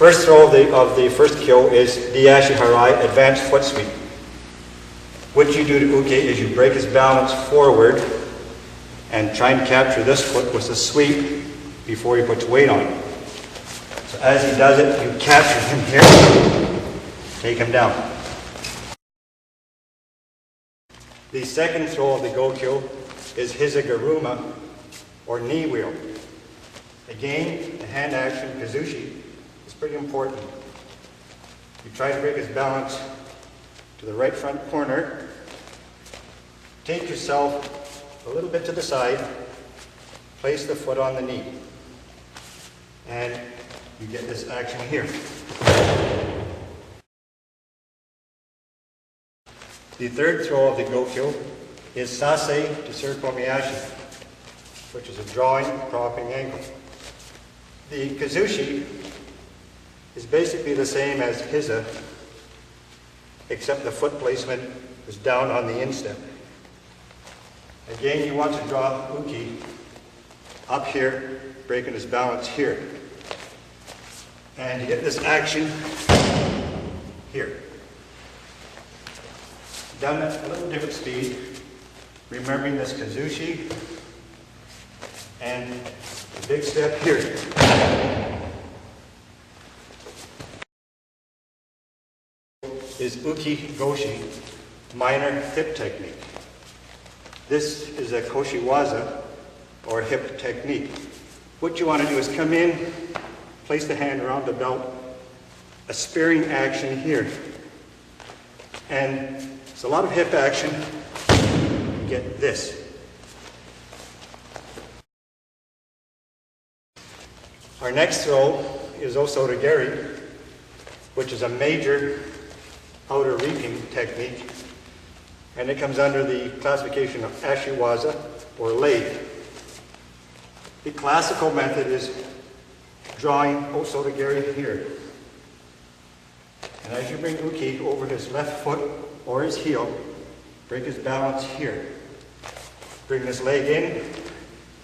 first throw of the first kyo is Diashi Harai, advanced foot sweep. What you do to Uke is you break his balance forward and try and capture this foot with a sweep before he puts weight on it. So as he does it, you capture him here, take him down. The second throw of the Gokyo is Hizagaruma, or knee wheel. Again, the hand action, Kazushi, is pretty important. You try to break his balance to the right front corner, take yourself a little bit to the side, place the foot on the knee, and you get this action here. The third throw of the Gokyo is Sasei to Surikomiyashi, which is a drawing, propping ankle. The Kazushi is basically the same as Hiza, except the foot placement is down on the instep. Again, you want to draw Uke up here, breaking his balance here. And you get this action here. Done at a little different speed, remembering this Kazushi, and the big step here. Is Uki Goshi, minor hip technique. This is a Koshiwaza, or hip technique. What you want to do is come in, place the hand around the belt, a spearing action here. And it's a lot of hip action. Get this. Our next throw is Osotogari, which is a major outer reaping technique, and it comes under the classification of Ashiwaza, or lathe. The classical method is drawing Osotogari here. And as you bring Uke over his left foot or his heel, break his balance here. Bring this leg in,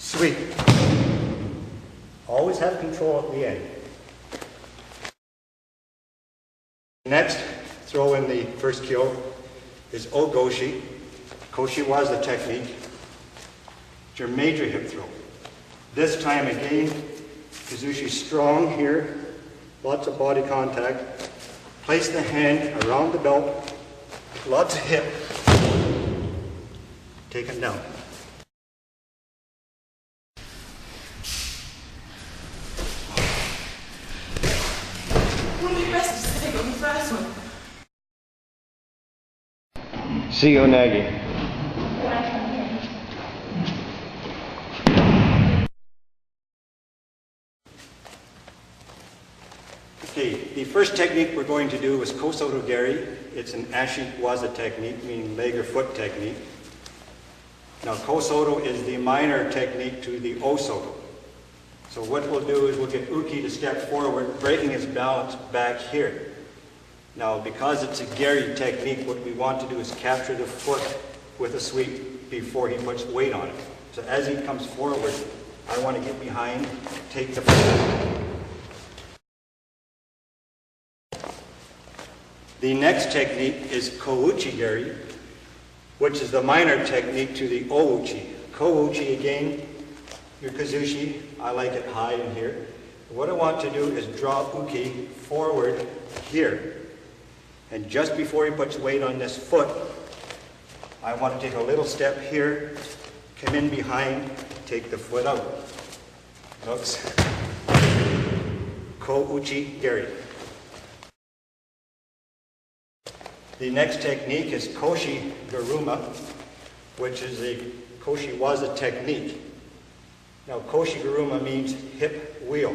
sweep. Always have control at the end. Next, throw in the first kyo is Ogoshi, Koshiwaza technique. It's your major hip throw. This time again, Kazushi strong here, lots of body contact. Place the hand around the belt, lots of hip. Take him down. See you, Nagi. Okay, the first technique we're going to do is Kosotogari. It's an Ashiwaza technique, meaning leg or foot technique. Now, Kosoto is the minor technique to the Osoto. So what we'll do is we'll get Uke to step forward, breaking his balance back here. Now, because it's a Gari technique, what we want to do is capture the foot with a sweep before he puts weight on it. So as he comes forward, I want to get behind, take the foot. The next technique is Kouchi Gari, which is the minor technique to the Ouchi. Kouchi again, your Kazushi, I like it high in here. What I want to do is draw Uke forward here. And just before he puts weight on this foot, I want to take a little step here, come in behind, take the foot out. Oops. Kouchi Gari. The next technique is Koshi Garuma, which is a Koshiwaza technique. Now, Koshi Garuma means hip wheel,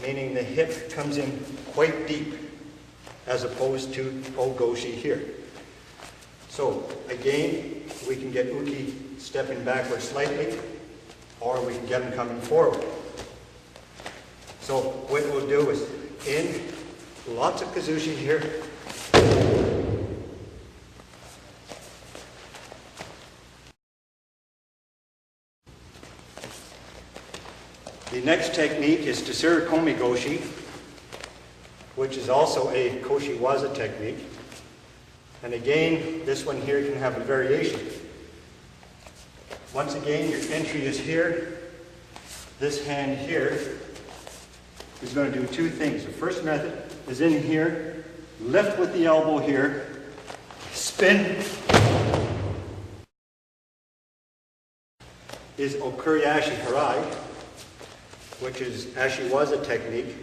meaning the hip comes in quite deep, as opposed to Ogoshi here. So, again, we can get Uke stepping backward slightly, or we can get him coming forward. So, what we'll do is, in, lots of Kazushi here. The next technique is Tsurikomi Goshi, which is also a Koshiwaza technique. And again, this one here can have a variation. Once again, your entry is here. This hand here is going to do two things. The first method is in here, lift with the elbow here, spin, is Okuryashi Harai, which is Ashiwaza technique,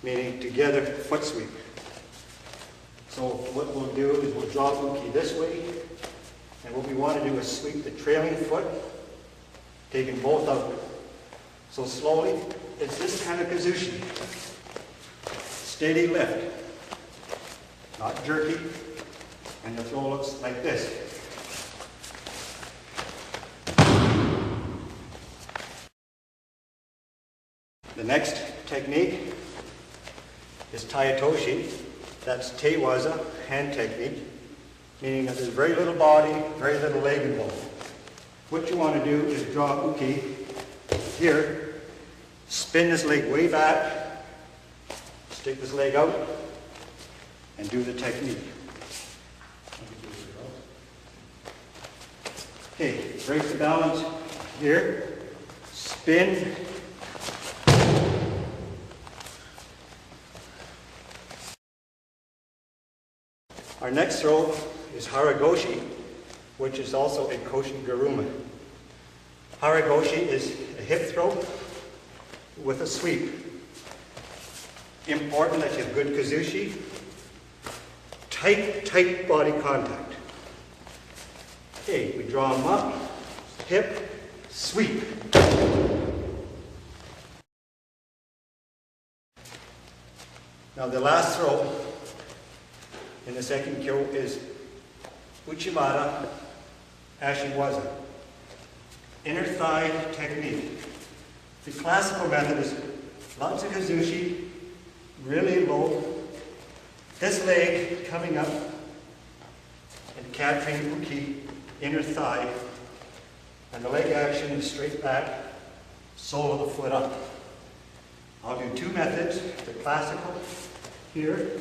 meaning together foot sweep. So what we'll do is we'll draw uki this way, and what we want to do is sweep the trailing foot, taking both out. So slowly, it's this kind of kazushi. Steady lift, not jerky, and the throw looks like this. The next technique is Tayatoshi. That's Teiwaza, hand technique, meaning that there's very little body, very little leg involved. What you want to do is draw uki here, spin this leg way back, stick this leg out, and do the technique. Okay, break the balance here, spin, our next throw is Haragoshi, which is also a Koshi Garuma. Haragoshi is a hip throw with a sweep. Important that you have good kazushi, tight body contact. Okay, we draw them up, hip, sweep. Now the last throw in the second kyo is Uchimata Ashiwaza, inner thigh technique. The classical method is lots of kazushi, really low, this leg coming up and capturing uki, inner thigh, and the leg action is straight back, sole of the foot up. I'll do two methods, the classical here,